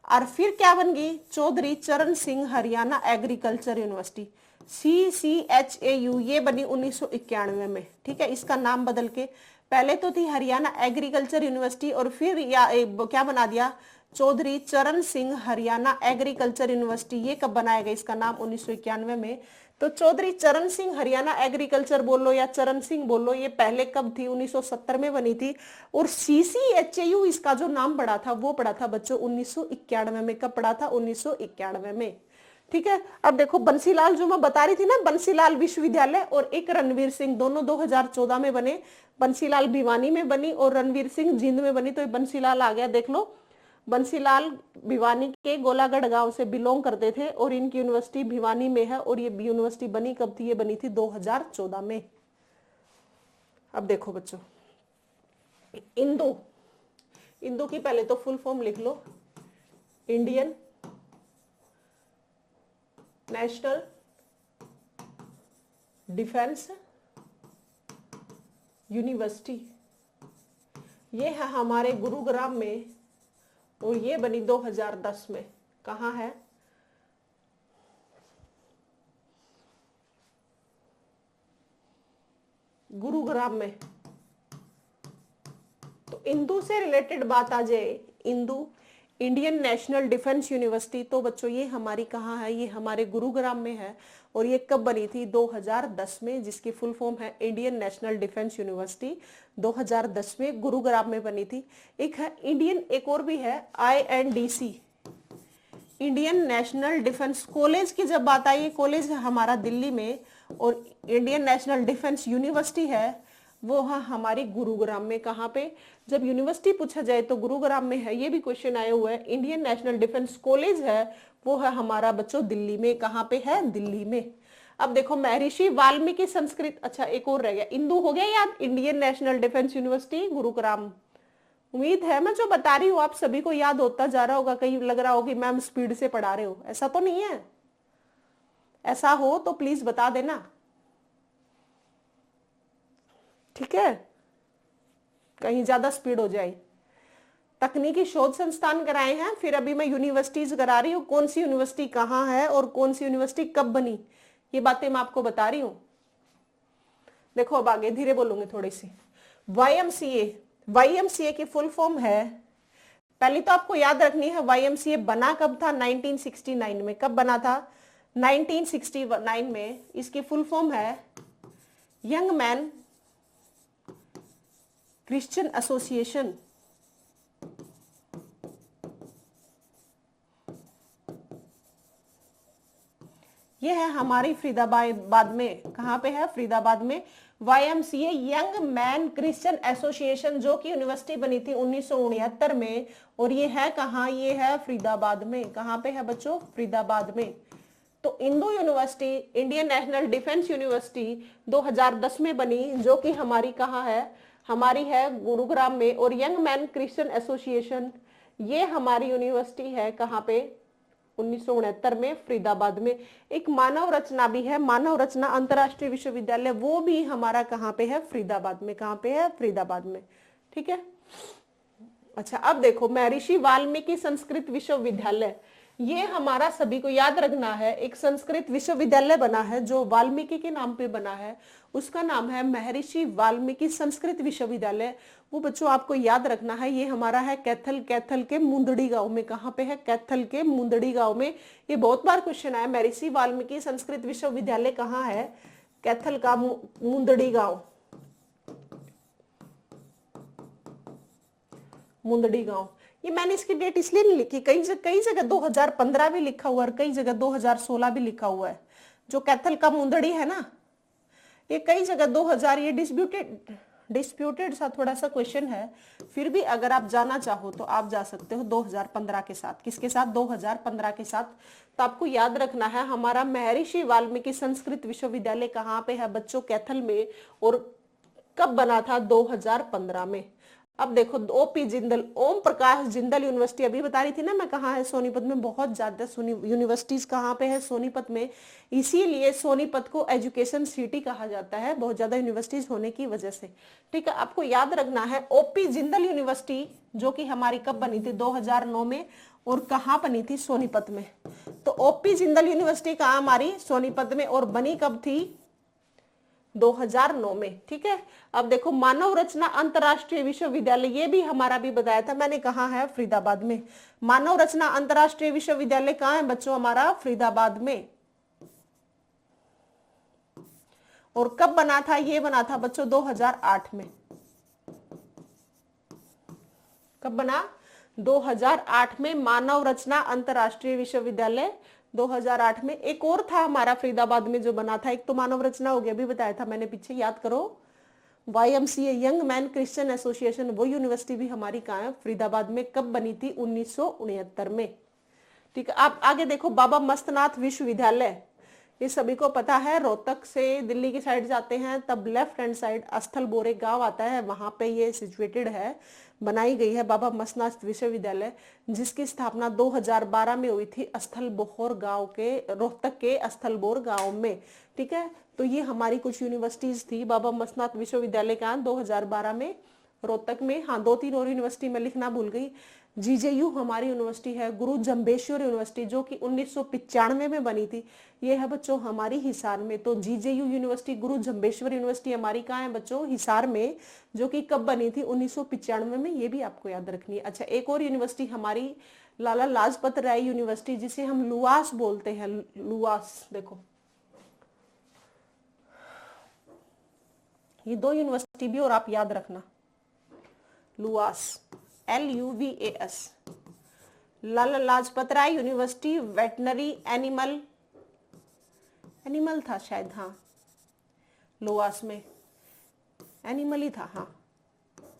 और फिर क्या बन गई? चौधरी चरण Singh Haryana agriculture university, CCHAU, ये बनी 1991 में। ठीक है, इसका नाम बदल के, पहले तो थी हरियाणा एग्रीकल्चर यूनिवर्सिटी और फिर क्या बना दिया? चौधरी चरण सिंह हरियाणा एग्रीकल्चर यूनिवर्सिटी। ये कब बनाया गया इसका नाम? 1991 में। तो चौधरी चरण सिंह हरियाणा एग्रीकल्चर बोल लो या चरण सिंह बोल लो, ये पहले कब थी? 1970 में बनी थी। और CCHAU इसका जो नाम पड़ा था वो पड़ा था बच्चों 1991 में। कब पड़ा था? 1991 में। ठीक है, अब देखो बंसीलाल जो मैं बता रही थी ना, बंसीलाल विश्वविद्यालय और एक रणवीर सिंह, दोनों 2014 में बने। बंसीलाल भिवानी में बनी और रणवीर सिंह जींद में बनी, तो बंसीलाल आ गया। देख लो, बंसीलाल भिवानी के गोलागढ़ गांव से बिलोंग करते थे और इनकी यूनिवर्सिटी भिवानी में है। और ये यूनिवर्सिटी बनी कब थी? ये बनी थी 2014 में। अब देखो बच्चों, इंदू, इंदू की पहले तो फुल फॉर्म लिख लो, इंडियन नेशनल डिफेंस यूनिवर्सिटी। ये है हमारे गुरुग्राम में और ये बनी 2010 में। कहाँ है? गुरुग्राम में। तो इंदू से रिलेटेड बात आ जाए, Indu Indian national defence university, तो बच्चों ये हमारी कहाँ है? ये हमारे गुरुग्राम में है। और ये कब बनी थी? 2010 में, जिसकी फुल फॉर्म है इंडियन नेशनल डिफेंस यूनिवर्सिटी। 2010 में गुरुग्राम में बनी थी। एक है इंडियन, एक और भी है INDC, Indian national defence college की जब बात आई, कॉलेज है हमारा दिल्ली में। और इंडियन नेशनल डिफेंस यूनिवर्सिटी है वो है हमारी गुरुग्राम में। कहाँ पे? जब यूनिवर्सिटी पूछा जाए तो गुरुग्राम में है। ये भी क्वेश्चन आया हुआ है। इंडियन नेशनल डिफेंस कॉलेज है वो है हमारा बच्चों दिल्ली में। कहाँ पे है? दिल्ली में। अब देखो, महर्षि वाल्मीकि संस्कृत, अच्छा एक और रह गया, इंदू हो गया याद, Indian national defence university Gurugram. उम्मीद है मैं जो बता रही हूँ आप सभी को याद होता जा रहा होगा। कहीं लग रहा होगा मैम स्पीड से पढ़ा रहे हो, ऐसा तो नहीं है। ऐसा हो तो प्लीज बता देना, ठीक है, कहीं ज्यादा स्पीड हो जाए। तकनीकी शोध संस्थान कराए हैं, फिर अभी मैं यूनिवर्सिटीज करा रही हूँ। कौन सी यूनिवर्सिटी कहाँ है और कौन सी यूनिवर्सिटी कब बनी, ये बातें मैं आपको बता रही हूँ। देखो अब आगे धीरे बोलूंगी थोड़ी सी। YMCA की फुल फॉर्म है, पहली तो आपको याद रखनी है YMCA बना कब था? 1969 में। कब बना था? 1969 में। इसकी फुल फॉर्म है यंग मैन क्रिश्चियन एसोसिएशन। ये है हमारी फरीदाबाद में, कहाँ पे है, फरीदाबाद में YMCA young man Christian association, जो कि यूनिवर्सिटी बनी थी 1969 में, और ये है कहाँ, ये है फरीदाबाद में। कहाँ पे है बच्चों, फरीदाबाद में। तो Indu university, Indian national defence university 2010 में बनी, जो कि हमारी कहाँ है, हमारी है गुरुग्राम में। और यंग मैन क्रिश्चियन एसोसिएशन, ये हमारी यूनिवर्सिटी है कहाँ पे, 1969 में फरीदाबाद में। एक मानव रचना भी है, मानव रचना अंतरराष्ट्रीय विश्वविद्यालय, वो भी हमारा कहाँ पे है, फरीदाबाद में। कहाँ पे है, फरीदाबाद में। ठीक है। अच्छा, अब देखो महर्षि वाल्मीकि संस्कृत विश्वविद्यालय, ये हमारा सभी को याद रखना है। एक संस्कृत विश्वविद्यालय बना है जो वाल्मीकि के नाम पे बना है, उसका नाम है महर्षि वाल्मीकि संस्कृत विश्वविद्यालय। वो बच्चों आपको याद रखना है, ये हमारा है कैथल के मुंदड़ी गांव में। कहाँ पे है, कैथल के मुंदड़ी गांव में। ये बहुत बार क्वेश्चन आया, महर्षि वाल्मीकि संस्कृत विश्वविद्यालय कहाँ है, कैथल का मुंदड़ी गांव, मुंदड़ी गांव। ये मैंने इसकी डेट इसलिए नहीं लिखी, कई जगह 2015 भी लिखा हुआ है और कई जगह 2016 भी लिखा हुआ है। जो कैथल का मुंदड़ी है ना, ये कई जगह 2000, ये डिस्प्यूटेड सा थोड़ा सा क्वेश्चन है। फिर भी अगर आप जाना चाहो तो आप जा सकते हो 2015 के साथ। किसके साथ, 2015 के साथ। तो आपको याद रखना है हमारा महर्षि वाल्मीकि संस्कृत विश्वविद्यालय कहाँ पे है बच्चों, कैथल में। और कब बना था, 2015 में। अब देखो OP जिंदल, ओम प्रकाश जिंदल यूनिवर्सिटी, अभी बता रही थी ना मैं, कहाँ है, सोनीपत में। बहुत ज्यादा यूनिवर्सिटीज कहाँ पे है, सोनीपत में। इसीलिए सोनीपत को एजुकेशन सिटी कहा जाता है, बहुत ज्यादा यूनिवर्सिटीज होने की वजह से। ठीक है, आपको याद रखना है OP जिंदल यूनिवर्सिटी, जो कि हमारी कब बनी थी, 2009 में। और कहाँ बनी थी, सोनीपत में। तो OP जिंदल यूनिवर्सिटी कहाँ, हमारी सोनीपत में। और बनी कब थी, 2009 में। ठीक है। अब देखो मानव रचना अंतरराष्ट्रीय विश्वविद्यालय, ये भी हमारा भी बताया था मैंने, कहाँ है, फरीदाबाद में। मानव रचना अंतरराष्ट्रीय विश्वविद्यालय कहाँ है बच्चों, हमारा फरीदाबाद में। और कब बना था, ये बना था बच्चों 2008 में। कब बना, 2008 में मानव रचना अंतरराष्ट्रीय विश्वविद्यालय 2008 में। एक और था हमारा फरीदाबाद में जो बना था, एक तो मानव रचना हो गया, भी बताया था मैंने पीछे, याद करो। YMCA young man Christian association, वो यूनिवर्सिटी भी हमारी कहाँ है, फरीदाबाद में। कब बनी थी, 1969 में। ठीक है। आप आगे देखो बाबा मस्तनाथ विश्वविद्यालय, ये सभी को पता है, रोहतक से दिल्ली की साइड जाते हैं तब लेफ्ट हैंड साइड अस्थल बोर एक गांव आता है, वहां पे ये सिचुएटेड है, बनाई गई है बाबा मस्तनाथ विश्वविद्यालय, जिसकी स्थापना 2012 में हुई थी अस्थल बोर गांव के, रोहतक के अस्थल बोर गांव में। ठीक है। तो ये हमारी कुछ यूनिवर्सिटीज थी। बाबा मस्तनाथ विश्वविद्यालय का 2012 में रोहतक में। हाँ, 2-3 और यूनिवर्सिटी में लिखना भूल गई। GJU हमारी यूनिवर्सिटी है, गुरु जम्बेश्वर यूनिवर्सिटी, जो कि 1995 में बनी थी। ये है बच्चों हमारी हिसार में। तो GJU यूनिवर्सिटी, गुरु जम्बेश्वर यूनिवर्सिटी हमारी कहाँ है बच्चों, हिसार में, जो कि कब बनी थी, 1995 में। ये भी आपको याद रखनी है। अच्छा, एक और यूनिवर्सिटी हमारी लाला लाजपत राय यूनिवर्सिटी, जिसे हम लुआस बोलते हैं, लुआस। देखो ये 2 यूनिवर्सिटी भी और आप याद रखना, लुआस, LUVAS, Lala Lajpat Rai university veterinary animal था शायद, हाँ, लुआस में एनिमल ही था, हाँ,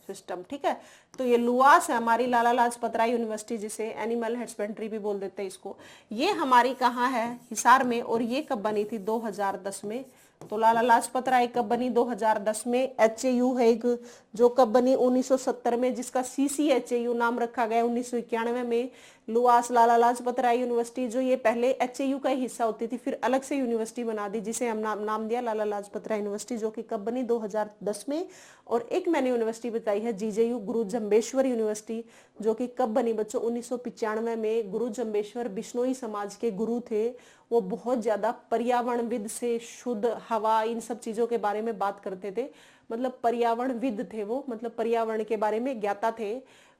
सिस्टम। ठीक है। तो ये लुआस है हमारी लाला लाजपत राय यूनिवर्सिटी, जिसे एनिमल हस्बेंड्री भी बोल देते हैं इसको। ये हमारी कहाँ है, हिसार में। और ये कब बनी थी, 2010 में। तो लाला लाजपत राय कब बनी, 2010 में। HAU है एक, जो कब बनी, 1970 में, जिसका CCHAU नाम रखा गया 1991 में। लुआस लाला लाजपत राय यूनिवर्सिटी, जो ये पहले HAU का ही हिस्सा होती थी, फिर अलग से यूनिवर्सिटी बना दी, जिसे हम नाम दिया लाला लाजपत राय यूनिवर्सिटी, जो कि कब बनी, 2010 में। और एक मैंने यूनिवर्सिटी बताई है GJU, गुरु जम्बेश्वर यूनिवर्सिटी, जो कि कब बनी बच्चों, 1995 में। गुरु जम्बेश्वर बिश्नोई समाज के गुरु थे, वो बहुत ज्यादा पर्यावरणविद से, शुद्ध हवा, इन सब चीजों के बारे में बात करते थे। मतलब पर्यावरणविद थे वो, मतलब पर्यावरण के बारे में ज्ञाता थे।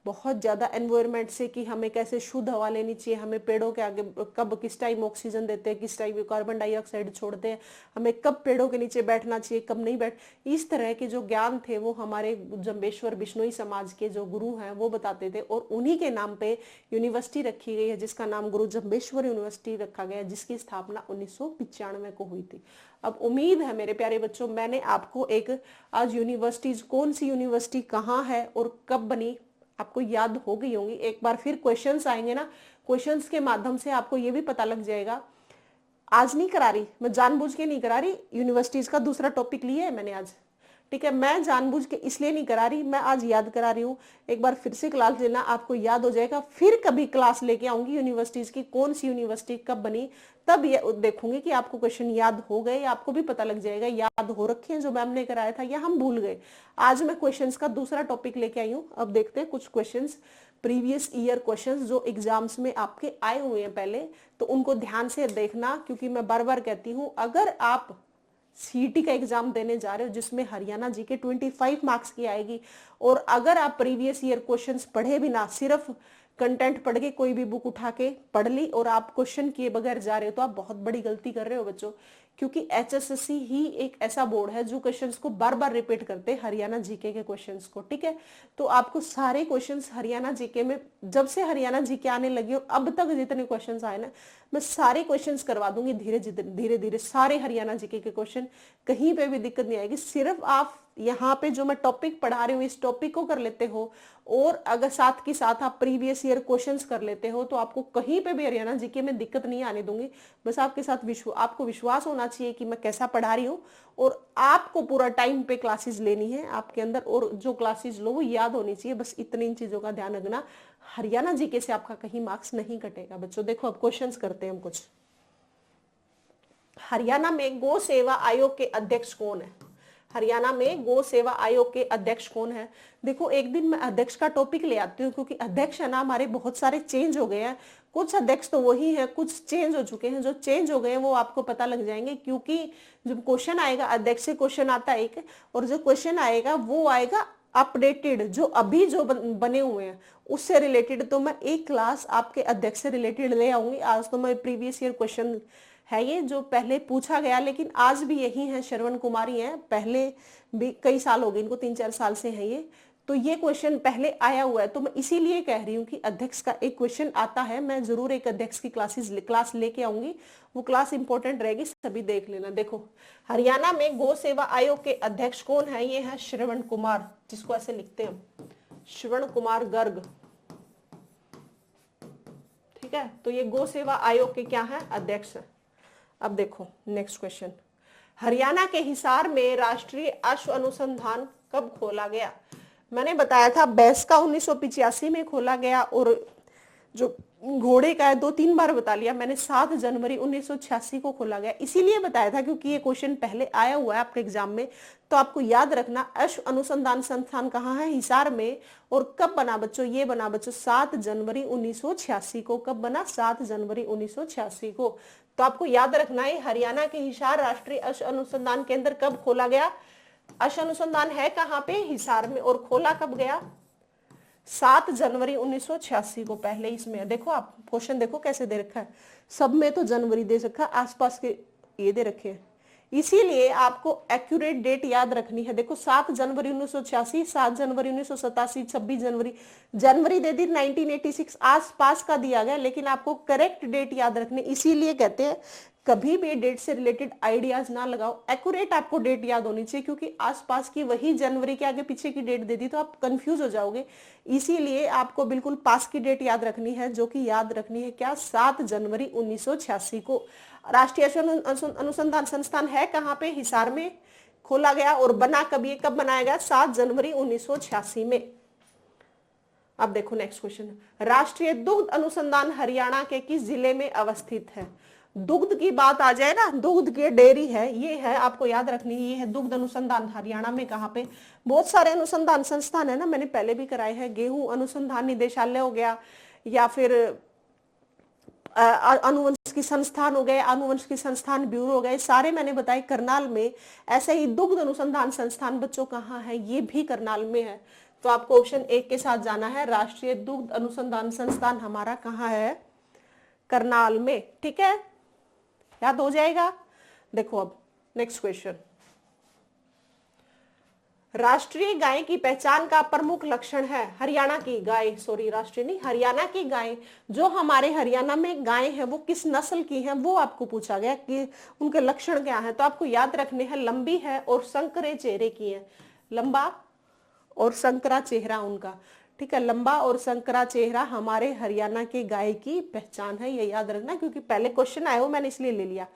बहुत ज़्यादा एनवायरनमेंट से कि हमें कैसे शुद्ध हवा लेनी चाहिए, हमें पेड़ों के आगे कब किस टाइम ऑक्सीजन देते हैं, किस टाइम कार्बन डाइऑक्साइड छोड़ते हैं, हमें कब पेड़ों के नीचे बैठना चाहिए, कब नहीं बैठ, इस तरह के जो ज्ञान थे वो हमारे जम्बेश्वर बिश्नोई समाज के जो गुरु हैं वो बताते थे। और उन्हीं के नाम पे यूनिवर्सिटी रखी गई है जिसका नाम गुरु जम्बेश्वर यूनिवर्सिटी रखा गया, जिसकी स्थापना 1995 को हुई थी। अब उम्मीद है मेरे प्यारे बच्चों मैंने आपको एक आज यूनिवर्सिटीज, कौन सी यूनिवर्सिटी कहाँ है और कब बनी, आपको याद हो गई होंगी। एक बार फिर क्वेश्चंस आएंगे ना, क्वेश्चंस के माध्यम से आपको ये भी पता लग जाएगा। आज नहीं करा रही मैं, जानबूझ के नहीं करा रही, यूनिवर्सिटीज का दूसरा टॉपिक लिया है मैंने आज, ठीक है। मैं जानबूझ के इसलिए नहीं करा रही, मैं आज याद करा रही हूँ। एक बार फिर से क्लास लेना, आपको याद हो जाएगा। फिर कभी क्लास लेके आऊंगी यूनिवर्सिटीज की, कौन सी यूनिवर्सिटी कब बनी, तब ये देखूंगी कि आपको क्वेश्चन याद हो गए, आपको भी पता लग जाएगा याद हो रखे हैं जो मैम ने कराया था या हम भूल गए। आज मैं क्वेश्चंस का दूसरा टॉपिक लेके आई हूँ। अब देखते हैं कुछ क्वेश्चंस, प्रीवियस ईयर क्वेश्चंस जो एग्जाम्स में आपके आए हुए हैं पहले, तो उनको ध्यान से देखना, क्योंकि मैं बार बार कहती हूँ अगर आप सीईटी का एग्जाम देने जा रहे हो जिसमें हरियाणा जी के 25 मार्क्स की आएगी, और अगर आप प्रीवियस ईयर क्वेश्चंस पढ़े बिना सिर्फ कंटेंट पढ़ के कोई भी बुक उठा के पढ़ ली और आप क्वेश्चन किए बगैर जा रहे हो, तो आप बहुत बड़ी गलती कर रहे हो बच्चों। क्योंकि एचएसएससी ही एक ऐसा बोर्ड है जो क्वेश्चंस को बार बार रिपीट करते हैं, हरियाणा जीके के क्वेश्चंस को, ठीक है। तो आपको सारे क्वेश्चंस हरियाणा जीके में, जब से हरियाणा जीके आने लगी और अब तक जितने क्वेश्चंस आए ना, मैं सारे क्वेश्चंस करवा दूंगी धीरे धीरे सारे हरियाणा जीके के क्वेश्चन, कहीं पे भी दिक्कत नहीं आएगी। सिर्फ आप यहाँ पे जो मैं टॉपिक पढ़ा रही हूँ इस टॉपिक को कर लेते हो, और अगर साथ के साथ आप प्रीवियस ईयर क्वेश्चंस कर लेते हो, तो आपको कहीं पे भी हरियाणा जीके में दिक्कत नहीं आने दूंगी। बस आपके साथ आपको विश्वास होना चाहिए कि मैं कैसा पढ़ा रही हूँ, और आपको पूरा टाइम पे क्लासेस लेनी है आपके अंदर, और जो क्लासेस लो वो याद होनी चाहिए। बस इतनी इन चीजों का ध्यान रखना, हरियाणा जीके से आपका कहीं मार्क्स नहीं कटेगा बच्चों। देखो अब क्वेश्चंस करते हैं हम कुछ। हरियाणा में गौ सेवा आयोग के अध्यक्ष कौन है? हरियाणा में गौ सेवा आयोग के अध्यक्ष कौन है? देखो एक दिन मैं अध्यक्ष का टॉपिक ले आती हूँ, क्योंकि अध्यक्ष है ना हमारे बहुत सारे चेंज हो गए हैं। कुछ अध्यक्ष तो वही हैं, कुछ चेंज हो चुके हैं। जो चेंज हो गए हैं वो आपको पता लग जाएंगे, क्योंकि जब क्वेश्चन आएगा अध्यक्ष से क्वेश्चन आता है एक, और जो क्वेश्चन आएगा वो आएगा अपडेटेड, जो अभी जो बने हुए हैं उससे रिलेटेड। तो मैं एक क्लास आपके अध्यक्ष से रिलेटेड ले आऊंगी। आज तो मैं प्रीवियस ईयर क्वेश्चन है ये जो पहले पूछा गया, लेकिन आज भी यही है, श्रवण कुमारी हैं, पहले भी कई साल हो गए इनको, 3-4 साल से है ये। तो ये क्वेश्चन पहले आया हुआ है, तो मैं इसीलिए कह रही हूँ कि अध्यक्ष का एक क्वेश्चन आता है, मैं जरूर एक अध्यक्ष की क्लास लेके आऊंगी। वो क्लास इंपॉर्टेंट रहेगी, सभी देख लेना। देखो हरियाणा में गौ सेवा आयोग के अध्यक्ष कौन है? ये है श्रवण कुमार, जिसको ऐसे लिखते हैं श्रवण कुमार गर्ग, ठीक है। तो ये गौ सेवा आयोग के क्या है? अध्यक्ष है। अब देखो नेक्स्ट क्वेश्चन, हरियाणा के हिसार में राष्ट्रीय अश्व अनुसंधान कब खोला गया? मैंने बताया था बैस का 1985 में खोला गया, और जो घोड़े का है 2-3 बार बता लिया मैंने, 7 जनवरी 1986 को खोला गया। इसीलिए बताया था क्योंकि ये क्वेश्चन पहले आया हुआ है आपके एग्जाम में। तो आपको याद रखना अश्व अनुसंधान संस्थान कहाँ है? हिसार में। और कब बना बच्चों? ये बना बच्चों 7 जनवरी 1986 को। कब बना? 7 जनवरी 1986 को। तो आपको याद रखना है हरियाणा के हिसार राष्ट्रीय अश्व अनुसंधान केंद्र कब खोला गया? अश्व अनुसंधान है कहाँ पे? हिसार में। और खोला कब गया? 7 जनवरी 1986 को। पहले इसमें देखो आप क्वेश्चन देखो कैसे दे रखा है, सब में तो जनवरी दे रखा है, आसपास के ये दे रखे हैं। इसीलिए आपको एक्यूरेट डेट याद रखनी है। देखो 7 जनवरी 1986, 7 जनवरी 1987, 26 जनवरी, जनवरी दे दी 1986, आसपास का दिया गया, लेकिन आपको करेक्ट डेट याद रखनी। इसीलिए कहते हैं कभी भी डेट से रिलेटेड आइडियाज ना लगाओ, एक्यूरेट आपको डेट याद होनी चाहिए, क्योंकि आसपास की वही जनवरी के आगे पीछे की डेट दे दी तो आप कंफ्यूज हो जाओगे। इसीलिए आपको बिल्कुल पास की डेट याद रखनी है, जो कि याद रखनी है क्या? 7 जनवरी 1986 को। राष्ट्रीय अनुसंधान संस्थान है कहाँ पे? हिसार में खोला गया। और बना कब? ये कब बनाया गया? 7 जनवरी 1986 में। अब देखो नेक्स्ट क्वेश्चन, राष्ट्रीय दुग्ध अनुसंधान हरियाणा के किस जिले में अवस्थित है? दुग्ध की बात आ जाए ना, दुग्ध के डेयरी है, ये है आपको याद रखनी, ये है दुग्ध अनुसंधान हरियाणा में। कहाँ पे? बहुत सारे अनुसंधान संस्थान है ना, मैंने पहले भी कराए हैं। गेहूं अनुसंधान निदेशालय हो गया, या फिर अनुवंशिकी संस्थान हो गए, अनुवंशिकी संस्थान ब्यूरो हो गए, सारे मैंने बताए करनाल में। ऐसे ही दुग्ध अनुसंधान संस्थान बच्चों कहाँ है? ये भी करनाल में है। तो आपको ऑप्शन 1 के साथ जाना है। राष्ट्रीय दुग्ध अनुसंधान संस्थान हमारा कहाँ है? करनाल में। ठीक है, याद हो जाएगा। देखो अब नेक्स्ट क्वेश्चन, राष्ट्रीय गाय की पहचान का प्रमुख लक्षण है। हरियाणा की गाय, सॉरी राष्ट्रीय नहीं, हरियाणा की गाय, जो हमारे हरियाणा में गाय है वो किस नस्ल की है, वो आपको पूछा गया कि उनके लक्षण क्या है। तो आपको याद रखने हैं, लंबी है और संकरे चेहरे की है। लंबा और संकरा चेहरा उनका। ठीक है, लंबा और संकरा चेहरा हमारे हरियाणा के गाय की पहचान है, ये याद रखना, क्योंकि पहले क्वेश्चन आया हो मैंने इसलिए ले लिया।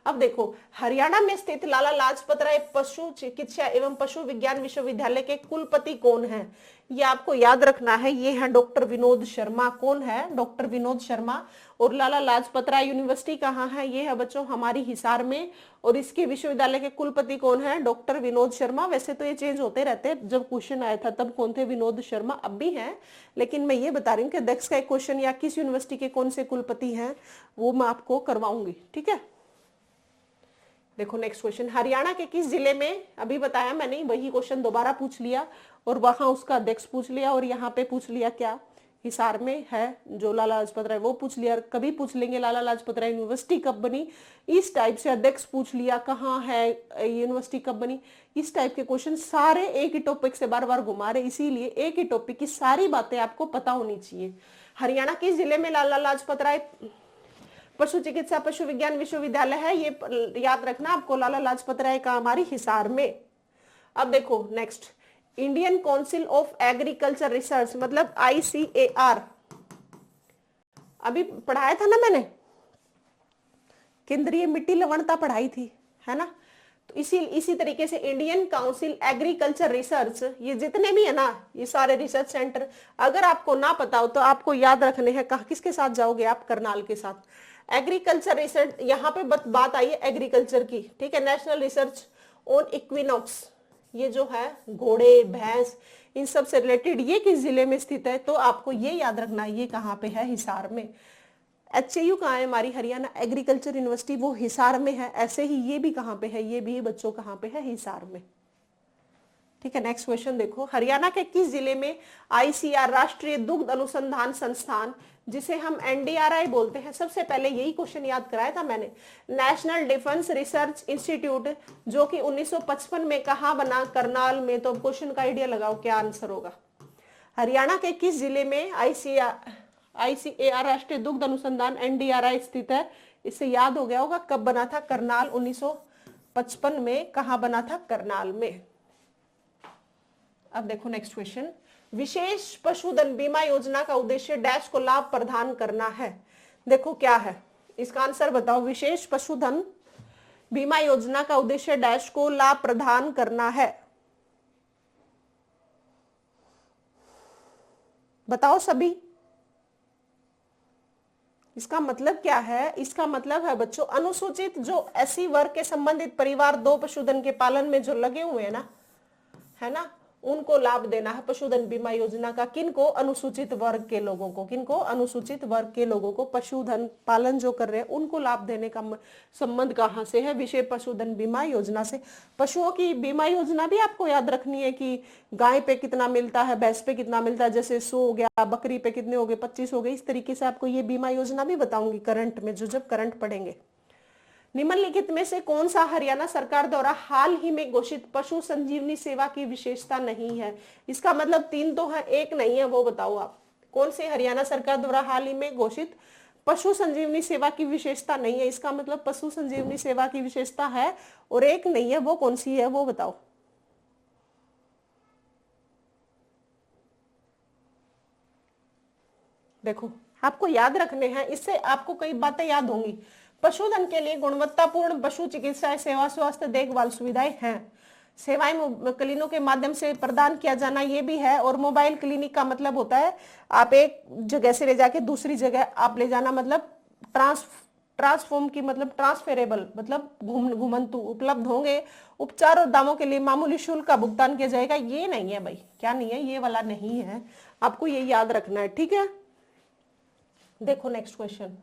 अब देखो, हरियाणा में स्थित लाला लाजपत राय पशु चिकित्सा एवं पशु विज्ञान विश्वविद्यालय के कुलपति कौन है? ये आपको याद रखना है, ये है डॉक्टर विनोद शर्मा। कौन है? डॉक्टर विनोद शर्मा। और लाला लाजपत राय यूनिवर्सिटी कहाँ है? ये है बच्चों हमारी हिसार में। और इसके विश्वविद्यालय के कुलपति कौन है? डॉक्टर विनोद शर्मा। वैसे तो ये चेंज होते रहते, जब क्वेश्चन आया था तब कौन थे? विनोद शर्मा। अब भी हैं, लेकिन मैं ये बता रही हूँ कि दक्ष का एक क्वेश्चन या किस यूनिवर्सिटी के कौन से कुलपति हैं वो मैं आपको करवाऊंगी। ठीक है, देखो नेक्स्ट क्वेश्चन, हरियाणा के किस जिले में, अभी बताया मैंने, वही क्वेश्चन दोबारा पूछ लिया और वहां उसका अध्यक्ष पूछ लिया और यहाँ पे पूछ लिया क्या, हिसार में है जो लाला लाजपत राय, वो पूछ लिया। कभी पूछ लेंगे लाला लाजपत राय यूनिवर्सिटी कब बनी, इस टाइप से अध्यक्ष पूछ लिया, कहाँ है यूनिवर्सिटी कब बनी, इस टाइप के क्वेश्चन सारे एक ही टॉपिक से बार बार घुमा रहे, इसीलिए एक ही टॉपिक की सारी बातें आपको पता होनी चाहिए। हरियाणा किस जिले में लाला लाजपत राय पशु चिकित्सा पशु विज्ञान विश्वविद्यालय है, ये याद रखना आपको, लाला लाजपत राय का हमारी हिसार में। अब देखो next, Indian council of agriculture research मतलब ICAR, अभी पढ़ाया था ना मैंने, केंद्रीय मिट्टी लवणता पढ़ाई थी, है ना। तो इसी तरीके से इंडियन काउंसिल एग्रीकल्चर रिसर्च, ये जितने भी है ना, ये सारे रिसर्च सेंटर, अगर आपको ना पता हो तो आपको याद रखने हैं। कहा किसके साथ जाओगे आप? करनाल के साथ। एग्रीकल्चर रिसर्च, यहाँ पे बात आई है एग्रीकल्चर की। ठीक है, नेशनल रिसर्च ऑन इक्विनॉक्स, ये जो है घोड़े भैंस इन सब से रिलेटेड, ये किस जिले में स्थित है? तो आपको ये याद रखना है, ये कहाँ पे है? हिसार में। HAU कहाँ है? हमारी हरियाणा एग्रीकल्चर यूनिवर्सिटी, वो हिसार में है। ऐसे ही ये भी कहाँ पे है? ये भी बच्चों कहाँ पे है? हिसार में। ठीक है, नेक्स्ट क्वेश्चन देखो, हरियाणा के किस जिले में ICR राष्ट्रीय दुग्ध अनुसंधान संस्थान, जिसे हम NDRI बोलते हैं, सबसे पहले यही क्वेश्चन याद कराया था मैंने, नेशनल डिफेंस रिसर्च इंस्टीट्यूट, जो कि 1955 में कहाँ बना? करनाल में। तो क्वेश्चन का आइडिया लगाओ क्या आंसर होगा। हरियाणा के किस जिले में ICAR राष्ट्रीय दुग्ध अनुसंधान NDRI स्थित है? इससे याद हो गया होगा कब बना था? करनाल, 1955 में। कहाँ बना था? करनाल में। अब देखो नेक्स्ट क्वेश्चन, विशेष पशुधन बीमा योजना का उद्देश्य डैश को लाभ प्रदान करना है। देखो क्या है इसका आंसर बताओ। विशेष पशुधन बीमा योजना का उद्देश्य डैश को लाभ प्रदान करना है, बताओ सभी। इसका मतलब क्या है? इसका मतलब है बच्चों, अनुसूचित जो SC वर्ग के संबंधित परिवार 2 पशुधन के पालन में जो लगे हुए हैं ना, है ना, उनको लाभ देना है पशुधन बीमा योजना का। किनको? अनुसूचित वर्ग के लोगों को। किनको? अनुसूचित वर्ग के लोगों को पशुधन पालन जो कर रहे हैं उनको लाभ देने का संबंध कहां से है? विशेष पशुधन बीमा योजना से। पशुओं की बीमा योजना भी आपको याद रखनी है कि गाय पे कितना मिलता है, भैंस पे कितना मिलता है, जैसे 100 हो गया, बकरी पे कितने हो गए, 25 हो गए। इस तरीके से आपको ये बीमा योजना भी बताऊंगी करंट में, जब करंट पढ़ेंगे। निम्नलिखित में से कौन सा हरियाणा सरकार द्वारा हाल ही में घोषित पशु संजीवनी सेवा की विशेषता नहीं है? इसका मतलब 3 तो है, एक नहीं है, वो बताओ आप। कौन से हरियाणा सरकार द्वारा हाल ही में घोषित पशु संजीवनी सेवा की विशेषता नहीं है? इसका मतलब पशु संजीवनी सेवा की विशेषता है और एक नहीं है, वो कौन सी है वो बताओ। देखो आपको याद रखने हैं, इससे आपको कई बातें याद होंगी। पशुधन के लिए गुणवत्तापूर्ण पशु चिकित्सा सेवा स्वास्थ्य देखभाल सुविधाएं हैं। सेवाएं क्लिनिकों के माध्यम से प्रदान किया जाना ये भी है। और मोबाइल क्लिनिक का मतलब होता है आप एक जगह से ले जाके दूसरी जगह आप ले जाना, मतलब ट्रांसफॉर्म की मतलब ट्रांसफेरेबल, मतलब घुमंतु उपलब्ध होंगे। उपचार और दामों के लिए मामूली शुल्क का भुगतान किया जाएगा। ये नहीं है भाई, क्या नहीं है? ये वाला नहीं है, आपको ये याद रखना है। ठीक है, देखो नेक्स्ट क्वेश्चन,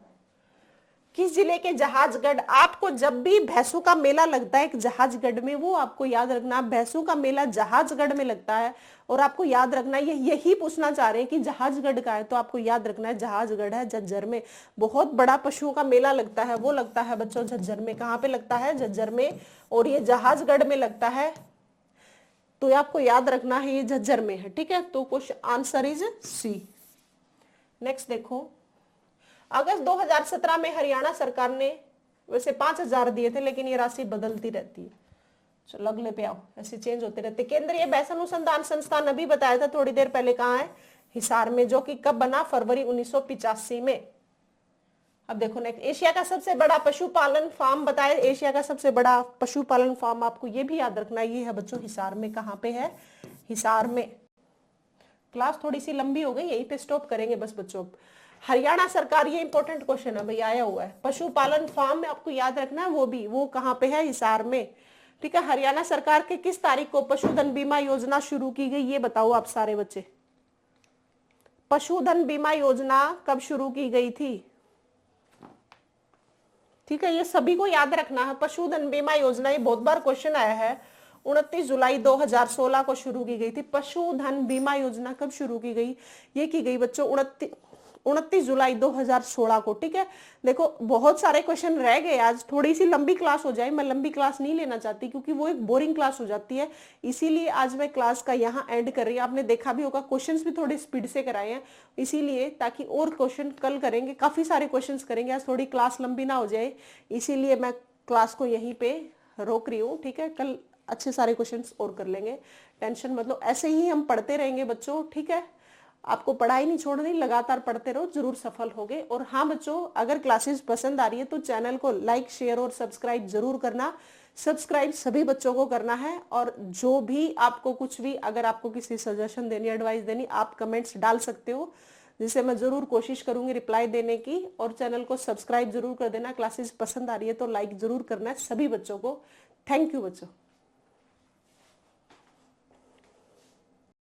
किस जिले के जहाजगढ़। आपको जब भी भैंसों का मेला लगता है एक जहाजगढ़ में, वो आपको याद रखना, भैंसों का मेला जहाजगढ़ में लगता है। और आपको याद रखना, ये यही पूछना चाह रहे हैं कि जहाजगढ़ का है, तो आपको याद रखना है जहाजगढ़ है झज्जर में। बहुत बड़ा पशुओं का मेला लगता है, वो लगता है बच्चों झज्जर में। कहाँ पे लगता है? झज्जर में। और ये जहाजगढ़ में लगता है, तो ये आपको याद रखना है, ये झज्जर में है। ठीक है, तो question answer is C. Next देखो, अगस्त 2017 में हरियाणा सरकार ने वैसे 5,000 दिए थे, लेकिन ये राशि बदलती रहती है। चलो अगले पे आओ, ऐसे चेंज होते रहते। केंद्रीय भैंस अनुसंधान संस्थान अभी बताया था थोड़ी देर पहले, कहाँ है? हिसार में, जो कि कब बना? फरवरी 1985 में। अब देखो नेक्स्ट, एशिया का सबसे बड़ा पशुपालन फार्म बताया। एशिया का सबसे बड़ा पशुपालन फार्म आपको ये भी याद रखना, ये है बच्चों हिसार में। कहाँ पे है? हिसार में। क्लास थोड़ी सी लंबी हो गई, यहीं पे स्टॉप करेंगे बस बच्चों। हरियाणा सरकार, ये इंपॉर्टेंट क्वेश्चन है भाई, आया हुआ है। पशुपालन फार्म में आपको याद रखना है, वो कहाँ पे है? हिसार में। ठीक है, हरियाणा सरकार के किस तारीख को पशुधन बीमा योजना शुरू की गई, ये बताओ आप सारे बच्चे। पशुधन बीमा योजना कब शुरू की गई थी? ठीक है, ये सभी को याद रखना है। पशुधन बीमा योजना, ये बहुत बार क्वेश्चन आया है। 29 जुलाई 2016 को शुरू की गई थी। पशुधन बीमा योजना कब शुरू की गई? ये की गई बच्चों 29 जुलाई 2016 को। ठीक है, देखो बहुत सारे क्वेश्चन रह गए आज, थोड़ी सी लंबी क्लास हो जाए। मैं लंबी क्लास नहीं लेना चाहती, क्योंकि वो एक बोरिंग क्लास हो जाती है, इसीलिए आज मैं क्लास का यहाँ एंड कर रही हूँ। आपने देखा भी होगा क्वेश्चंस भी थोड़ी स्पीड से कराए हैं, इसीलिए, ताकि और क्वेश्चन कल करेंगे, काफी सारे क्वेश्चन करेंगे। आज थोड़ी क्लास लंबी ना हो जाए, इसीलिए मैं क्लास को यहीं पे रोक रही हूँ। ठीक है, कल अच्छे सारे क्वेश्चन और कर लेंगे, टेंशन मतलब। ऐसे ही हम पढ़ते रहेंगे बच्चों। ठीक है, आपको पढ़ाई नहीं छोड़नी, लगातार पढ़ते रहो, जरूर सफल होगे। और हाँ बच्चों, अगर क्लासेस पसंद आ रही है तो चैनल को लाइक, शेयर और सब्सक्राइब जरूर करना। सब्सक्राइब सभी बच्चों को करना है। और जो भी आपको कुछ भी, अगर आपको किसी सजेशन देनी, एडवाइस देनी, आप कमेंट्स डाल सकते हो, जिसे मैं जरूर कोशिश करूंगी रिप्लाई देने की। और चैनल को सब्सक्राइब जरूर कर देना। क्लासेस पसंद आ रही है तो लाइक जरूर करना है सभी बच्चों को। थैंक यू बच्चों।